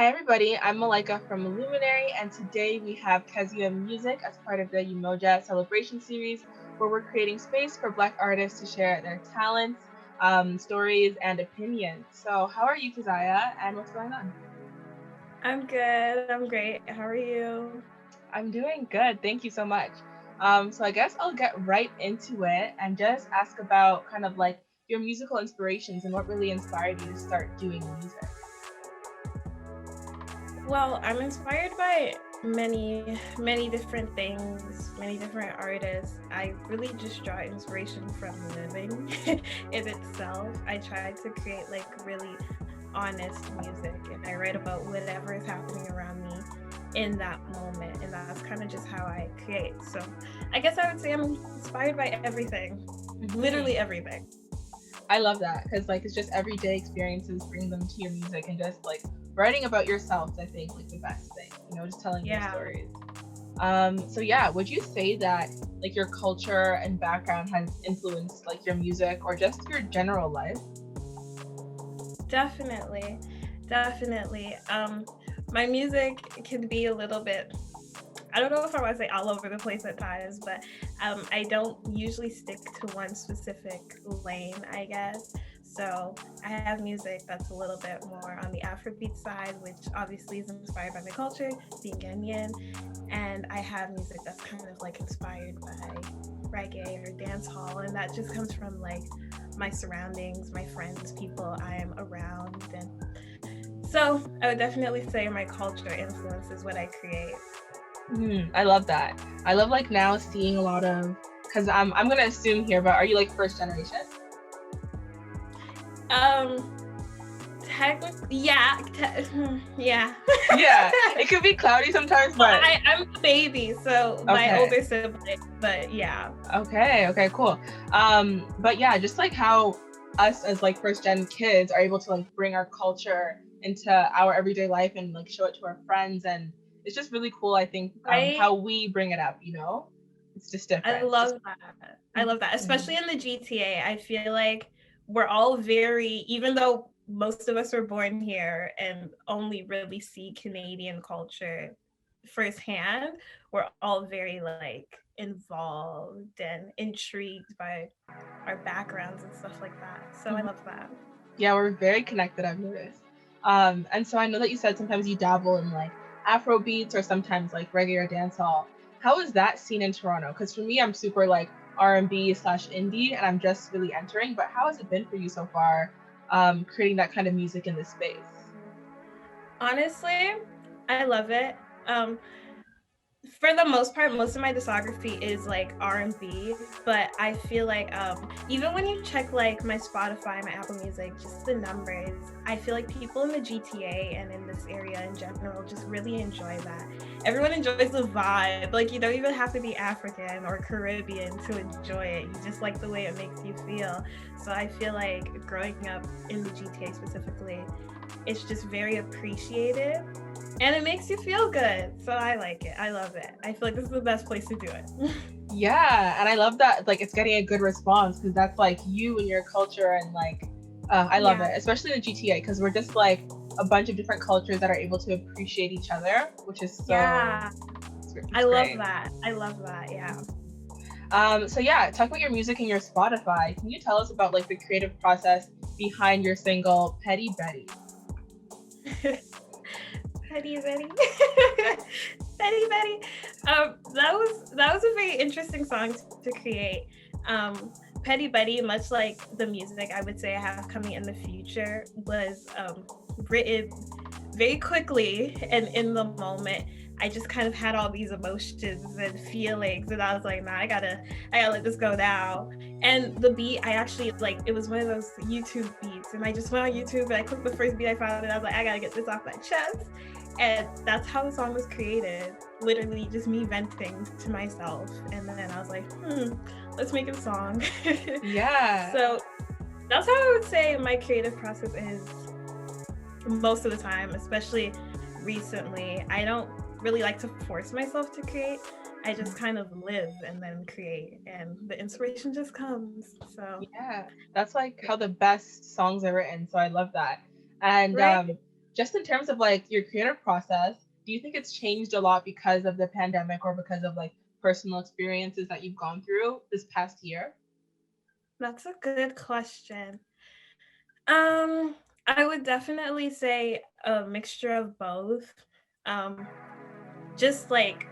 everybody, I'm Malika from Luminary, and today we have Keziaa Music as part of the UMOJA celebration series, where we're creating space for Black artists to share their talents, stories, and opinions. So, how are you, Keziaa, and what's going on? I'm good. I'm great. How are you? I'm doing good, thank you so much. So, I guess I'll get right into it and just ask about kind of like your musical inspirations and what really inspired you to start doing music. Well, I'm inspired by many different things, many different artists. I really just draw inspiration from living in itself. I try to create like really honest music and I write about whatever is happening around me in that moment. And that's kind of just how I create. So I guess I would say I'm inspired by everything, Hmm. literally everything. I love that because like it's just everyday experiences bring them to your music and just like writing about yourself. I think like the best thing, just telling your Yeah. stories. So yeah, would you say that like your culture and background has influenced like your music or just your general life? Definitely, definitely. My music can be a little bit, I don't know if I want to say all over the place at times, but I don't usually stick to one specific lane, I guess. So I have music that's a little bit more on the Afrobeat side, which obviously is inspired by my culture, being Ghanaian, and I have music that's kind of like inspired by reggae or dance hall, and that just comes from like my surroundings, my friends, people I am around, and so I would definitely say my culture influences what I create. I love that. I love like now seeing a lot of because I'm gonna assume here, but are you like first generation? Um, Technically, yeah, yeah. Yeah, it could be cloudy sometimes, Well, but I'm a baby, so my okay. older sibling, but yeah. Okay, cool. But yeah, just like how us as like first gen kids are able to like bring our culture into our everyday life and like show it to our friends, and it's just really cool. I think Right? how we bring it up. It's just I different. It's just love that. I love that. Mhm. Especially in the GTA. I feel like we're all very, even though most of us were born here and only really see Canadian culture firsthand, we're all very like involved and intrigued by our backgrounds and stuff like that. So I Mhm. love that. Yeah, we're very connected. I've noticed. And so I know that you said sometimes you dabble in like Afro beats or sometimes like regular dancehall. How is that scene in Toronto? Because for me, I'm super like R&B slash indie, and I'm just really entering. But how has it been for you so far, creating that kind of music in this space? Honestly, I love it. Um, for the most part, most of my discography is like R&B, but I feel like even when you check like my Spotify, my Apple Music, just the numbers, I feel like people in the GTA and in this area in general just really enjoy that. Everyone enjoys the vibe. Like you don't even have to be African or Caribbean to enjoy it. You just like the way it makes you feel. So I feel like growing up in the GTA specifically, it's just very appreciated and it makes you feel good. So I like it. I love it. I feel like this is the best place to do it. Yeah, and I love that like it's getting a good response because that's like you and your culture and like I love Yeah. it, especially the GTA because we're just like a bunch of different cultures that are able to appreciate each other, which is so Yeah. I it's love great. that. I love that. Yeah. Mhm. So yeah, talk about your music and your Spotify. Can you tell us about like the creative process behind your single Petty Betty? Betty, Betty. Betty, Betty. That was a very interesting song to create. Petty Betty, much like the music I would say I have coming in the future, was written very quickly and in the moment. I just kind of had all these emotions and feelings, and I was like, nah, I gotta let this go now. And the beat, I actually like, it was one of those YouTube beats, and I just went on YouTube and I clicked the first beat I found, and I was like, I gotta get this off my chest. And that's how the song was created. Literally, just me venting to myself, and then I was like, let's make a song. Yeah. So that's how I would say my creative process is most of the time, especially recently. I don't really like to force myself to create. I just kind of live and then create, and the inspiration just comes. So, Yeah, that's like how the best songs are written. So I love that. And right? just in terms of like your creative process, do you think it's changed a lot because of the pandemic or because of like personal experiences that you've gone through this past year? That's a good question. I would definitely say a mixture of both. Um, just like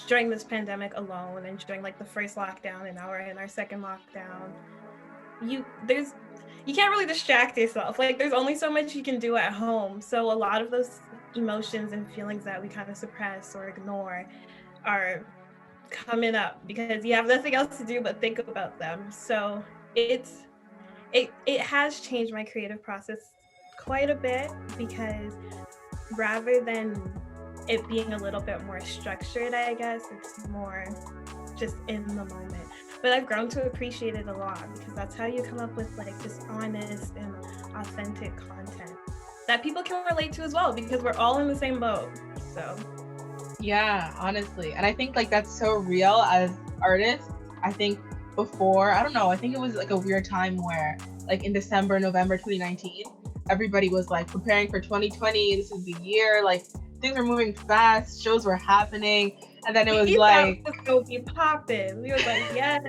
during this pandemic alone and during like the first lockdown and now we're in our second lockdown, there's you can't really distract yourself. Like there's only so much you can do at home. So a lot of those emotions and feelings that we kind of suppress or ignore are coming up because you have nothing else to do but think about them. So it has changed my creative process quite a bit because rather than it being a little bit more structured, I guess it's more just in the moment. But I've grown to appreciate it a lot because that's how you come up with like just honest and authentic content that people can relate to as well because we're all in the same boat. So yeah, honestly. And I think like that's so real as artists. I think before, I don't know, I think it was like a weird time where like in December, November 2019, everybody was like preparing for 2020. This is the year, like things were moving fast, shows were happening. And then it was like go be popping. We were like, yes.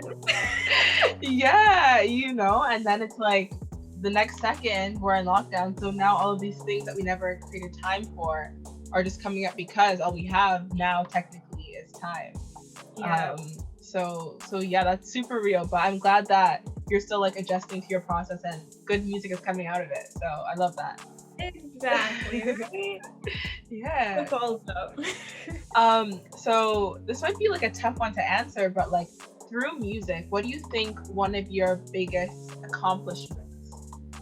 Yeah, you know, and then it's like the next second we're in lockdown. So now all of these things that we never created time for are just coming up because all we have now technically is time. Yeah. So yeah, that's super real. But I'm glad that you're still like adjusting to your process and good music is coming out of it. So I love that. Exactly. Yeah. That's all about. So this might be like a tough one to answer, but like through music, what do you think one of your biggest accomplishments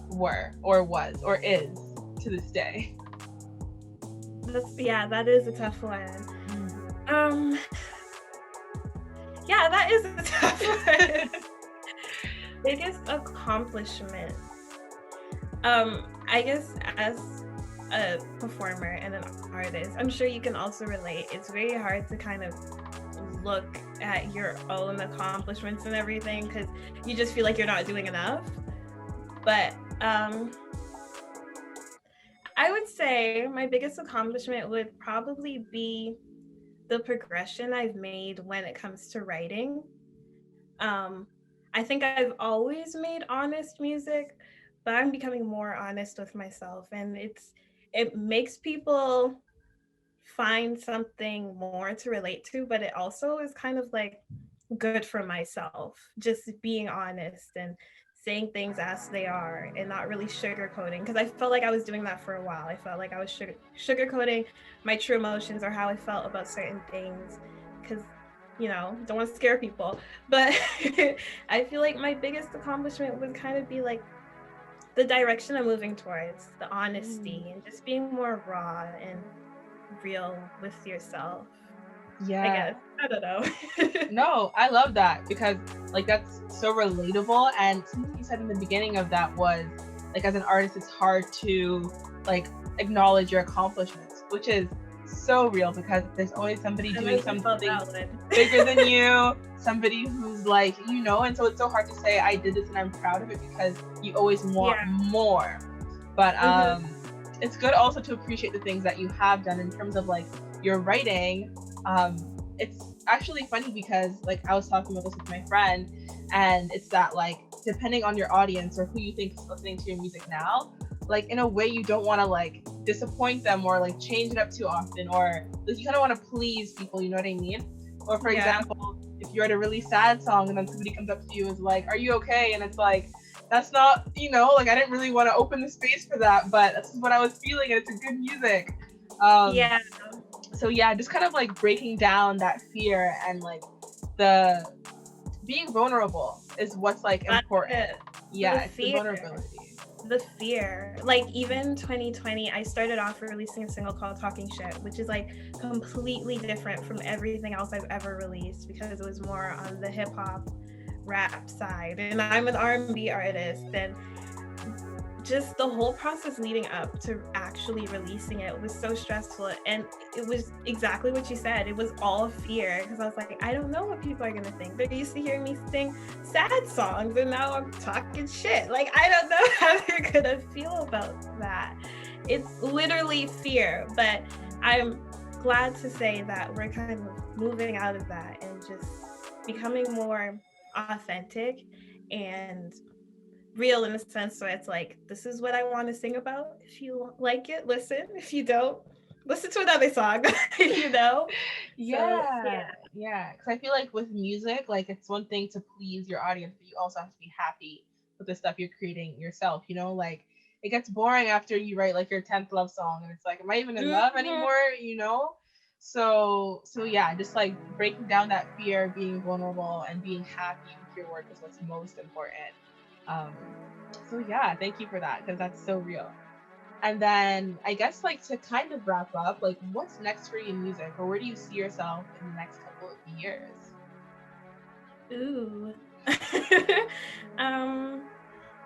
were or was or is to this day? That is a tough one. Yeah, that is a tough one. Biggest accomplishment. I guess as a performer and an artist, I'm sure you can also relate. It's very hard to kind of look at your own accomplishments and everything because you just feel like you're not doing enough. But I would say my biggest accomplishment would probably be the progression I've made when it comes to writing. I think I've always made honest music, but I'm becoming more honest with myself, and it makes people find something more to relate to, but it also is kind of like good for myself, just being honest and saying things as they are and not really sugarcoating, because I felt like I was doing that for a while. I felt like I was sugarcoating my true emotions or how I felt about certain things because don't want to scare people. But I feel like my biggest accomplishment would kind of be like the direction I'm moving towards, the honesty and just being more raw and real with yourself. Yeah. I guess. I don't know. No, I love that because like that's so relatable. And something you said in the beginning of that was like as an artist, it's hard to like acknowledge your accomplishments, which is so real because there's always somebody doing something bigger than you, somebody who's like, and so it's so hard to say I did this and I'm proud of it because you always want more. But it's good also to appreciate the things that you have done in terms of like your writing. It's actually funny because like I was talking about this with my friend, and it's that like depending on your audience or who you think is listening to your music now, like in a way you don't want to like disappoint them or like change it up too often, or you kind of want to please people, you know what I mean? Or for example, if you write a really sad song and then somebody comes up to you and is like, are you okay? And it's like, that's not, like I didn't really want to open the space for that, but this is what I was feeling and it's a good music. So yeah, just kind of like breaking down that fear and like the being vulnerable is what's like important. Yeah, it's the vulnerability. The fear. Like even 2020, I started off releasing a single called Talking Shit, which is like completely different from everything else I've ever released because it was more on the hip hop rap side. And I'm an R&B artist, and just the whole process leading up to actually releasing it was so stressful. And it was exactly what you said. It was all fear because I was like, I don't know what people are gonna think. They're used to hearing me sing sad songs and now I'm talking shit. Like, I don't know how they're gonna feel about that. it's literally fear, but I'm glad to say that we're kind of moving out of that and just becoming more authentic and real, in a sense where it's like, this is what I want to sing about. If you like it, listen. If you don't, listen to another song. You know? Yeah. So, Yeah. Because I feel like with music, like it's one thing to please your audience, but you also have to be happy with the stuff you're creating yourself. You know, like it gets boring after you write like your 10th love song and it's like, am I even in love anymore? You know? So yeah, just like breaking down that fear, being vulnerable and being happy with your work is what's most important. Um, so yeah, thank you for that because that's so real. And then I guess like to kind of wrap up, like what's next for you in music, or where do you see yourself in the next couple of years? ooh.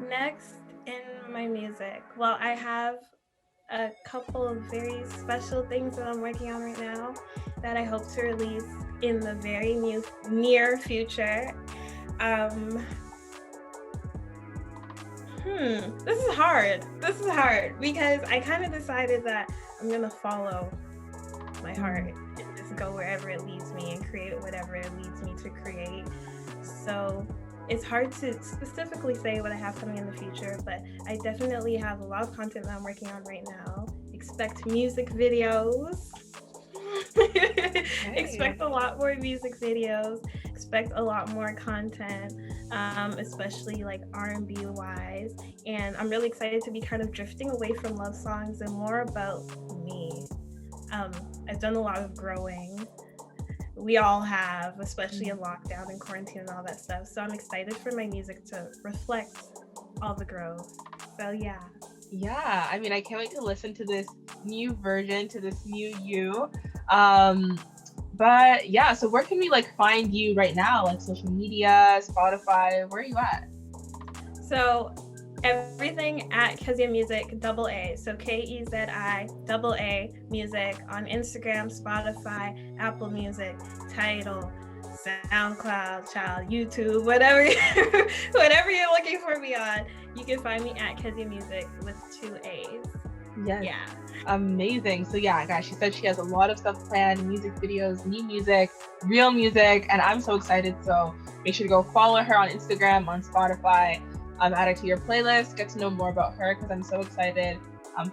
Next in my music. Well, I have a couple of very special things that I'm working on right now that I hope to release in the very near future. Um, this is hard. This is hard because I kind of decided that I'm gonna follow my heart and just go wherever it leads me and create whatever it leads me to create. So it's hard to specifically say what I have coming in the future, but I definitely have a lot of content that I'm working on right now. Expect music videos. Expect a lot more music videos. Expect a lot more content, especially like R&B wise. And I'm really excited to be kind of drifting away from love songs and more about me. I've done a lot of growing. We all have, especially in lockdown and quarantine and all that stuff. So I'm excited for my music to reflect all the growth. So yeah. Yeah, I mean, I can't wait to listen to this new version, to this new you. But yeah, so where can we like find you right now? Like social media, Spotify, where are you at? So everything at Kezia Music double A. So KEZI double A Music on Instagram, Spotify, Apple Music, Tidal, SoundCloud, child, YouTube, whatever you're looking for me on, you can find me at Kezia Music with 2 A's. Yes. Yeah. Amazing. So yeah, guys, she said she has a lot of stuff planned, music videos, new music, real music, and I'm so excited. So make sure to go follow her on Instagram, on Spotify, add her to your playlist, get to know more about her because I'm so excited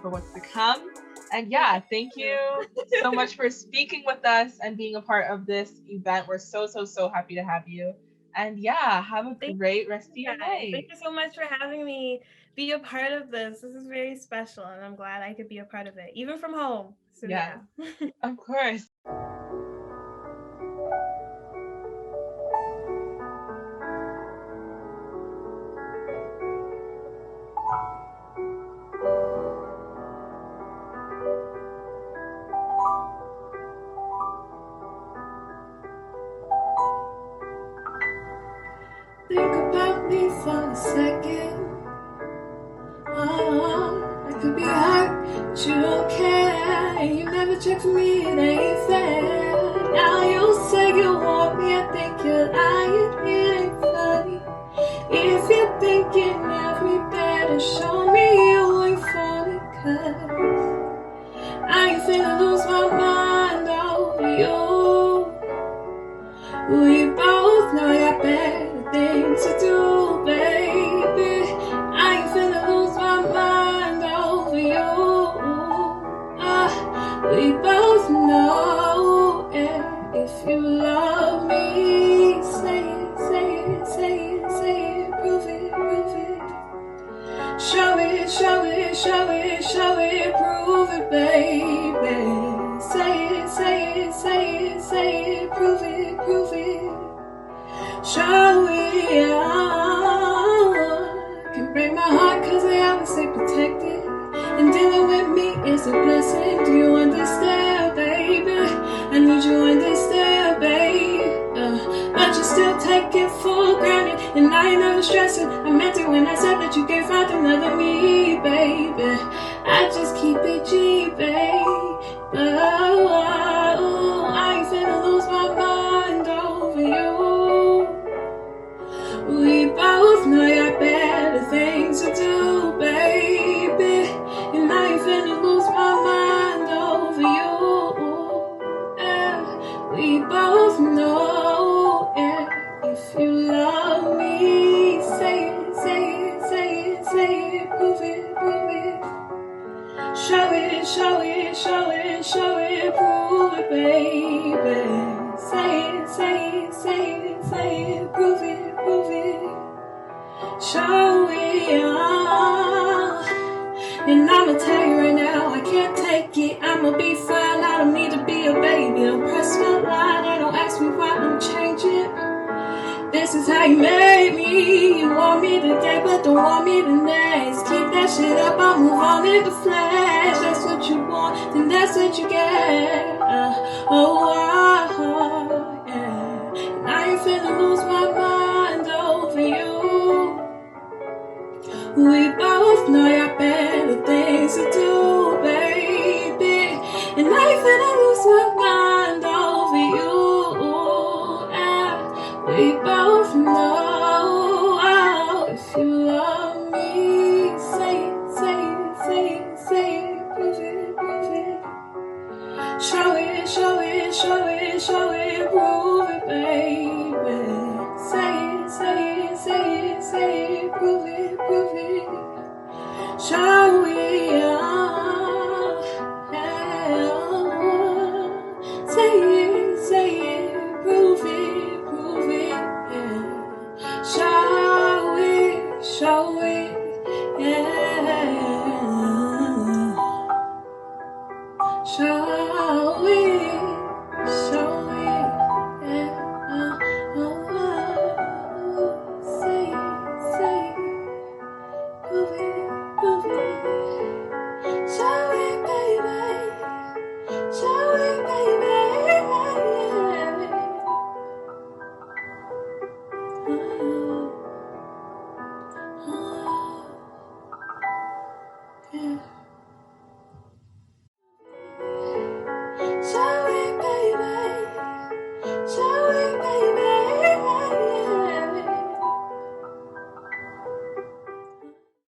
for what's to come. And yeah, thank you so much for speaking with us and being a part of this event. We're so happy to have you. And yeah, have a great rest of your night. Thank you so much for having me be a part of this. This is very special, and I'm glad I could be a part of it, even from home. So yeah. Of course. Think about me for a second. I could be hurt, but you don't care. You never check for me, it ain't fair. Now you say you want me, I think you're lying, it ain't funny. If you're thinking of me, better show me you ain't funny, 'cause I ain't finna lose my mind over you. We both know you got better things to do, baby. I ain't finna lose my mind over you. We both know, yeah. If you love me, say it, say it, say it, say it, prove it, prove it. Show it, show it, show it, show it, prove it, baby. Say it, say it, say it, say it, prove it, prove it. Show it, can break my heart 'cause I always stay protected. And dealing with me is a blessing. Do you understand, baby? I need you to understand, baby. But you still take it for granted, and I ain't never stressing. I meant it when I said that you can't find another me, baby. I just keep it G, baby. I ain't finna lose my mind over you. We both know you got better things to do, baby. And I ain't finna lose show it, prove it, baby. Say it, say it, say it, say it, prove it, show it, and I'ma tell you right now, I can't take it, I'ma be fine, I don't need to be a baby. Don't press my line, and don't ask me why I'm changing. This is how you made me. You want me today, but don't want me the next. Keep that shit up, I'll move on in the flash. That's what you want, then that's what you get. Yeah. And I ain't finna lose my mind over you. We both know you got better things to do, baby. And I ain't finna lose my mind